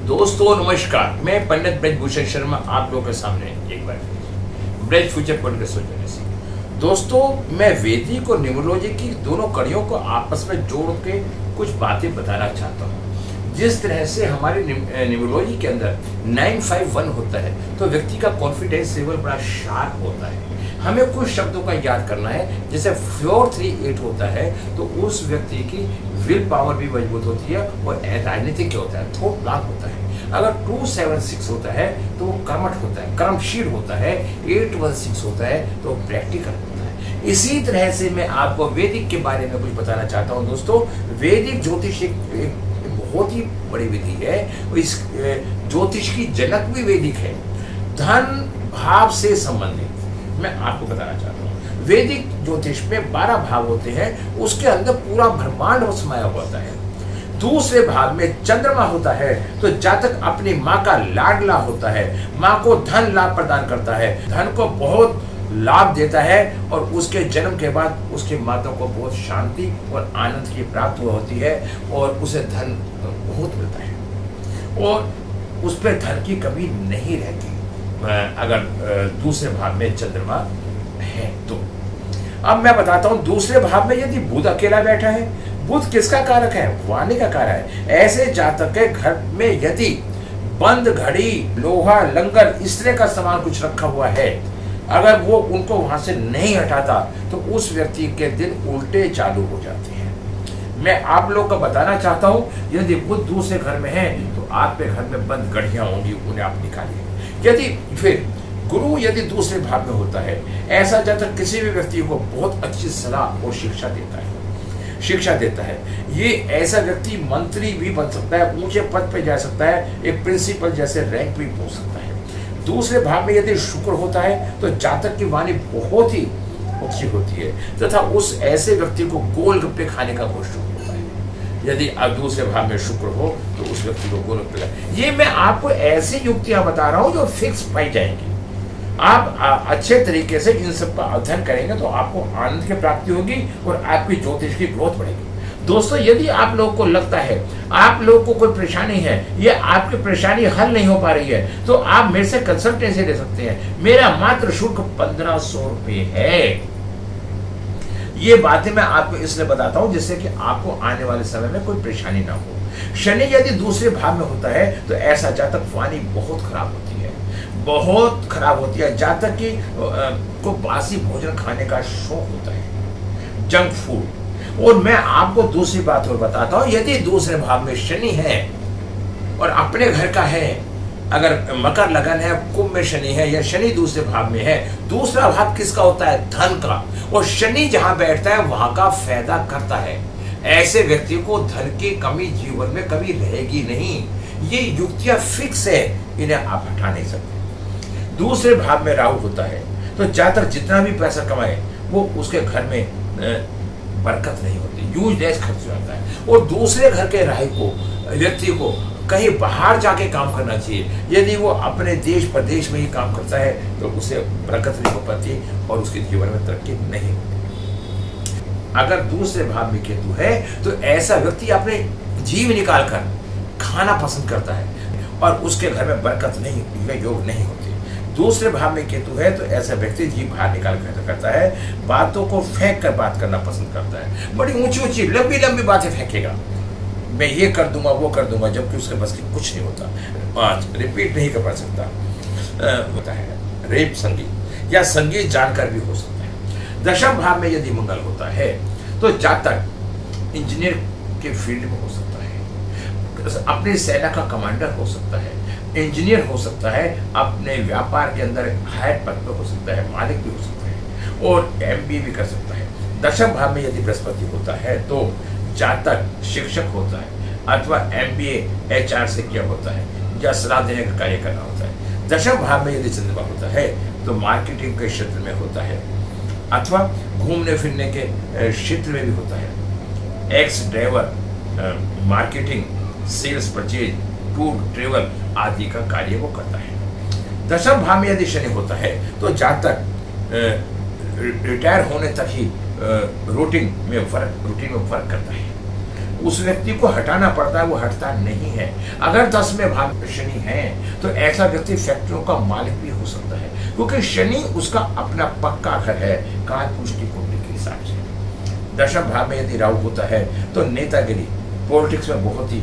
दोस्तों नमस्कार, मैं पंडित ब्रजभूषण शर्मा आप लोगों के सामने एक बार ब्रज फ्यूचर पॉइंट के सोचने से। दोस्तों, मैं वैदिक और न्यूमरोलॉजी की दोनों कड़ियों को आपस में जोड़ के कुछ बातें बताना चाहता हूँ। जिस तरह से हमारे न्यूमरोलॉजी के अंदर 951 होता है तो व्यक्ति का कॉन्फिडेंस लेवल बड़ा शार्प होता है। हमें कुछ शब्दों का याद करना है। जैसे 438 होता है तो उस व्यक्ति की विल पावर भी मजबूत होती है और राजनीतिक क्या होता है, थोट प्लान होता है। अगर 276 होता है तो वो कर्मठ होता है, कर्मशील होता है। 816 होता है तो प्रैक्टिकल होता है। इसी तरह से मैं आपको वैदिक के बारे में कुछ बताना चाहता हूँ। दोस्तों, वैदिक ज्योतिष एक बहुत ही बड़ी विधि है। इस ज्योतिष की जनक भी वैदिक है। धन भाव से संबंधित मैं आपको बताना चाहता हूँ। वैदिक ज्योतिष में 12 भाव होते हैं, उसके अंदर पूरा ब्रह्मांड समाया होता है। दूसरे भाव में चंद्रमा होता है तो जातक अपनी माँ का लाडला होता है, माँ को धन लाभ प्रदान करता है, धन को बहुत लाभ देता है और उसके जन्म के बाद उसकी माता को बहुत शांति और आनंद की प्राप्ति होती है और उसे धन बहुत मिलता है और उस पर धन की कमी नहीं रहती अगर दूसरे भाव में चंद्रमा है तो। अब मैं बताता हूं, दूसरे भाव में यदि बुध अकेला बैठा है, बुध किसका कारक है, वाणी का कारक है। ऐसे जातक के घर में यदि बंद घड़ी, लोहा, लंगर इस तरह का सामान कुछ रखा हुआ है, अगर वो उनको वहां से नहीं हटाता तो उस व्यक्ति के दिन उल्टे चालू हो जाते हैं। मैं आप लोग को बताना चाहता हूं, यदि बुध दूसरे घर में है तो आपके घर में बंद घड़ियां होंगी, उन्हें आप निकालिए। यदि फिर गुरु यदि दूसरे भाव में होता है, ऐसा जातक किसी भी व्यक्ति को बहुत अच्छी सलाह और शिक्षा देता है। ये ऐसा व्यक्ति मंत्री भी बन सकता है, ऊंचे पद पे जा सकता है, एक प्रिंसिपल जैसे रैंक भी हो सकता है। दूसरे भाव में यदि शुक्र होता है तो जातक की वाणी बहुत ही अच्छी होती है तथा उस ऐसे व्यक्ति को गोलगप्पे खाने का बहुत शौक होता है। यदि आप दूसरे भाव में शुक्र हो तो उस व्यक्ति को गोलगप्पे, ये मैं आपको ऐसी युक्तियां बता रहा हूं जो फिक्स पाई जाएंगी। आप अच्छे तरीके से इन सब का अध्ययन करेंगे तो आपको आनंद की प्राप्ति होगी और आपकी ज्योतिष की ग्रोथ बढ़ेगी। दोस्तों, यदि आप लोगों को लगता है आप लोगों को कोई परेशानी है या आपकी परेशानी हल नहीं हो पा रही है तो आप मेरे से कंसल्टेंसी ले सकते हैं। मेरा मात्र शुल्क 1500 रुपये है। ये बातें मैं आपको इसलिए बताता हूं जिससे कि आपको आने वाले समय में कोई परेशानी ना हो। शनि यदि दूसरे भाव में होता है तो ऐसा जातक वाणी बहुत खराब होती है, बहुत खराब होती है। जातक की को बासी भोजन खाने का शौक होता है, जंक फूड। और मैं आपको दूसरी बात और बताता हूं, यदि दूसरे भाव में शनि है और अपने घर का है, अगर मकर लगन है, कुंभ में शनि है या शनि दूसरे भाव में है, दूसरा भाव किसका होता है, धन का, और शनि जहां बैठता है वहां का फायदा करता है। ऐसे व्यक्ति को धन की कमी जीवन में कभी रहेगी नहीं। ये युक्तियां फिक्स है, इन्हें आप हटा नहीं सकते। दूसरे भाव में राहु होता है तो जातक जितना भी पैसा कमाए वो उसके घर में बरकत नहीं होती, यूजलेस खर्च हो जाता है। और दूसरे घर के राहु को व्यक्ति को कहीं बाहर जाके काम करना चाहिए। यदि वो अपने देश प्रदेश में ही काम करता है तो उसे बरकत नहीं हो पाती और उसके जीवन में तरक्की नहीं होती। अगर दूसरे भाव में केतु है तो ऐसा व्यक्ति अपने जीव निकाल कर खाना पसंद करता है और उसके घर में बरकत नहीं, योग नहीं होती। दूसरे भाव में केतु है तो ऐसा व्यक्ति जीव बाहर निकाल कर करता है, बातों को फेंक कर बात करना पसंद करता है, बड़ी ऊंची ऊंची लंबी लंबी बातें फेंकेगा, मैं ये कर दूंगा वो कर दूंगा, जबकि उसके बस की कुछ नहीं होता। 5 रिपीट नहीं कर पा सकता होता है। रेप संगीत या संगीत जानकर भी हो सकता है। दशम भाव में यदि मंगल होता है तो जातक इंजीनियर के फील्ड में हो सकता है, अपनी सेना का कमांडर हो सकता है, इंजीनियर हो सकता है, अपने व्यापार के अंदर हायर पद पर हो सकता है, मालिक भी हो सकता है और MBA भी कर सकता है। दशम भाव में यदि बृहस्पति होता है तो जातक शिक्षक होता है अथवा MBA HR से क्या होता है या सलाह देने का कार्य करना होता है। दशम भाव में यदि चंद्रमा होता है तो मार्केटिंग के क्षेत्र में होता है अथवा घूमने फिरने के क्षेत्र में भी होता है। Ex driver, marketing, sales, purchase, tour, travel आदि का कार्य वो करता है। दशम भाव में यदि शनि होता है तो जातक रिटायर होने तक ही रूटीन में वर्क करता है। उस व्यक्ति को हटाना पड़ता है, वो हटता नहीं है। अगर 10वें भाव में शनि है तो ऐसा व्यक्ति फैक्ट्रियों का मालिक भी हो सकता है, क्योंकि शनि उसका अपना पक्का घर है कालपुरुष की कुंडली के हिसाब से। 10वें भाव में यदि राहु होता है तो नेतागिरी, पॉलिटिक्स में बहुत ही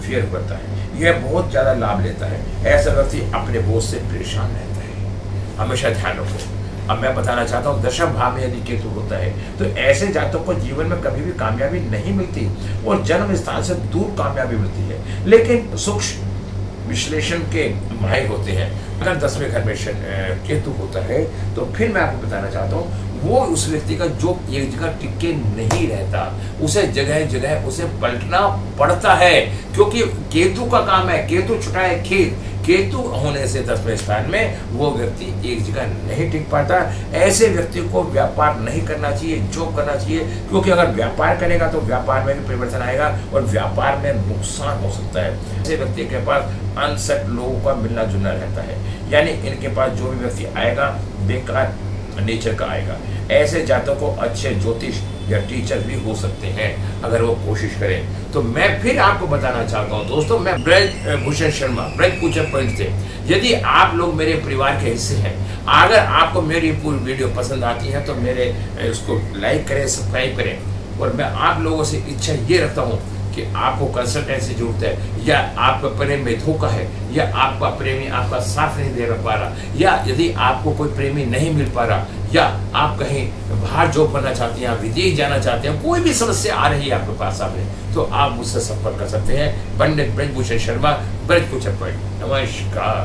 फेयर करता है, यह बहुत ज्यादा लाभ लेता है। ऐसा व्यक्ति अपने बोझ से परेशान रहता है, हमेशा ध्यान रखो। अब मैं बताना चाहता हूँ 10वें भाव में यदि केतु होता है तो ऐसे जातकों को जीवन में कभी भी कामयाबी नहीं मिलती और जन्म स्थान से दूर कामयाबी मिलती है, लेकिन सूक्ष्म विश्लेषण के माहिर होते हैं। अगर 10वें घर में केतु होता है तो फिर मैं आपको बताना चाहता हूँ वो उस व्यक्ति का जो एक जगह टिके नहीं रहता, उसे जगह जगह उसे पलटना पड़ता है, क्योंकि केतु का काम है केतु छुटाए खेत। केतु होने से 10वें स्थान में वो व्यक्ति एक जगह नहीं टिक पाता। ऐसे व्यक्ति को व्यापार नहीं करना चाहिए, जॉब करना चाहिए, क्योंकि अगर व्यापार करेगा तो व्यापार में भी परिवर्तन आएगा और व्यापार में नुकसान हो सकता है। ऐसे व्यक्ति के पास अनसेट लोगों का मिलना जुलना रहता है, यानी इनके पास जो भी व्यक्ति आएगा बेकार नेचर का आएगा। ऐसे जातकों को अच्छे ज्योतिष या टीचर भी हो सकते हैं अगर वो कोशिश करें। तो मैं फिर आपको बताना चाहता हूँ दोस्तों, मैं ब्रजभूषण शर्मा, ब्रज पूजन पॉइंट से। यदि आप लोग मेरे परिवार के हिस्से हैं, अगर आपको मेरी पूरी वीडियो पसंद आती है तो मेरे उसको लाइक करें, सब्सक्राइब करें। और मैं आप लोगों से इच्छा ये रखता हूँ कि आपको कंसल्टेंसी जरूरत है, या आपका प्रेम में धोखा है, या आपका प्रेमी आपका साथ नहीं दे पा रहा, या यदि आपको कोई प्रेमी नहीं मिल पा रहा, या आप कहीं बाहर जॉब करना चाहते हैं, विदेश जाना चाहते हैं, कोई भी समस्या आ रही है आपके पास सामने, तो आप मुझसे संपर्क कर सकते हैं। पंडित ब्रजभूषण शर्मा, ब्रज पूजन पॉइंट। नमस्कार।